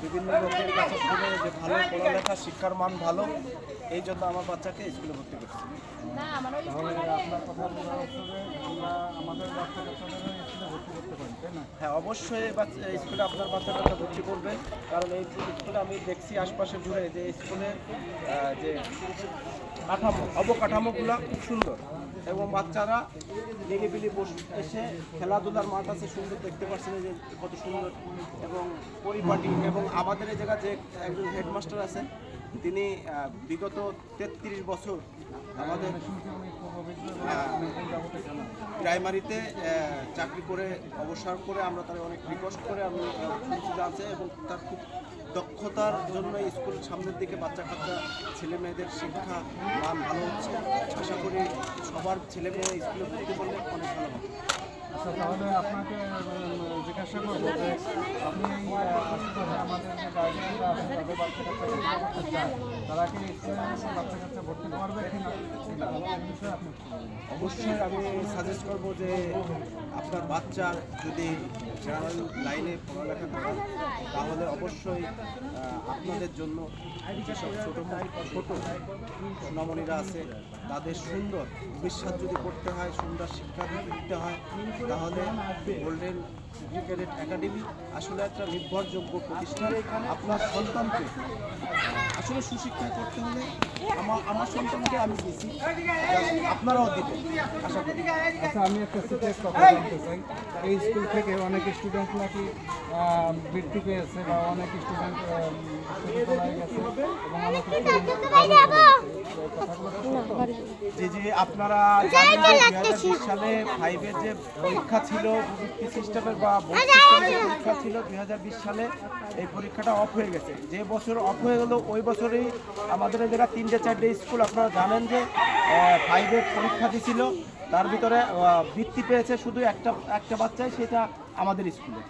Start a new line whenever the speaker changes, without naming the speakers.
বিভিন্ন লোকের কাছে শুনে যে ভালো পড়ালেখা, শিক্ষার মান ভালো, এই জন্য আমার বাচ্চাকে স্কুলে ভর্তি করছি।
তাহলে আপনার কথা বোঝা হচ্ছে যে আমরা আমাদের বাচ্চা কাচ্চাদেরও স্কুলে ভর্তি করতে পারি, তাই না?
হ্যাঁ, অবশ্যই স্কুলে আপনার বাচ্চাটা ভর্তি করবেন, কারণ এই স্কুলে আমি দেখছি আশপাশে জুড়ে যে স্কুলের যে অবকাঠামোগুলো খুব সুন্দর, এবং বাচ্চারা নিরিবিলি এসে খেলাধুলার মাঠ আছে সুন্দর, দেখতে পাচ্ছেন যে কত সুন্দর এবং পরিপাটি। এবং আমাদের এই জায়গা যে একজন হেডমাস্টার আছেন, তিনি বিগত 33 বছর আমাদের প্রাইমারিতে চাকরি করে অবসর করে আমরা তার অনেক রিকোয়েস্ট করে আমি শুনছি জানছে, এবং তার খুব দক্ষতার জন্য স্কুল সামনের দিকে বাচ্চা কাচ্চা ছেলে মেয়েদের শিক্ষা মান ভালো হচ্ছে। আশা করি সবার ছেলে মেয়ে স্কুলে ভর্তি করলে অনেক ভালো হবে।
আচ্ছা, তাহলে আপনাকে জিজ্ঞাসা করবো যে আপনি আশেপাশে আমাদের যে গার্জিয়ানরা আছে তাদের বাচ্চা কাচ্চা ভর্তি করতে চায়, তারা কি স্কুলে বাচ্চা কাচ্চা ভর্তি করবে কিনা, এই বিষয়ে আপনি কি বলবেন?
অবশ্যই আমি সাজেস্ট করব যে আপনার বাচ্চা যদি জেনারেল লাইনে পড়ালেখা করে, তাহলে অবশ্যই আপনাদের জন্য যেসব ছোট সোনামণিরা আছে তাদের সুন্দর ভবিষ্যৎ যদি করতে হয়, সুন্দর শিক্ষা দিতে হয়, তাহলে গোল্ডেন ক্রিকেট একাডেমি আসলে একটা নির্ভরযোগ্য প্রতিষ্ঠান। আপনার সন্তানকে আসলে সুশিক্ষা করতে হলে আমার সন্তানকে আমি দিচ্ছি, আপনারাও দিবেন আশা করি।
আচ্ছা, আমি একটা সিরিয়াস কথা জানতে চাই, এই স্কুল থেকে অনেক স্টুডেন্ট নাকি বৃত্তি পেয়েছে বা অনেক স্টুডেন্ট
যে আপনারা জানেন যে 2020 সালে 5-এর যে পরীক্ষা ছিল, প্রযুক্তি সিস্টেমের বা বোর্ড সিস্টেমের পরীক্ষা ছিল 2020 সালে, এই পরীক্ষাটা অফ হয়ে গেছে। যে বছর অফ হয়ে গেল ওই বছরেই আমাদের এখানে 3-4টে স্কুল আপনারা জানেন যে 5-এর পরীক্ষা দিয়েছিল, তার ভিতরে বৃত্তি পেয়েছে শুধু একটা বাচ্চাই, সেটা আমাদের স্কুলে।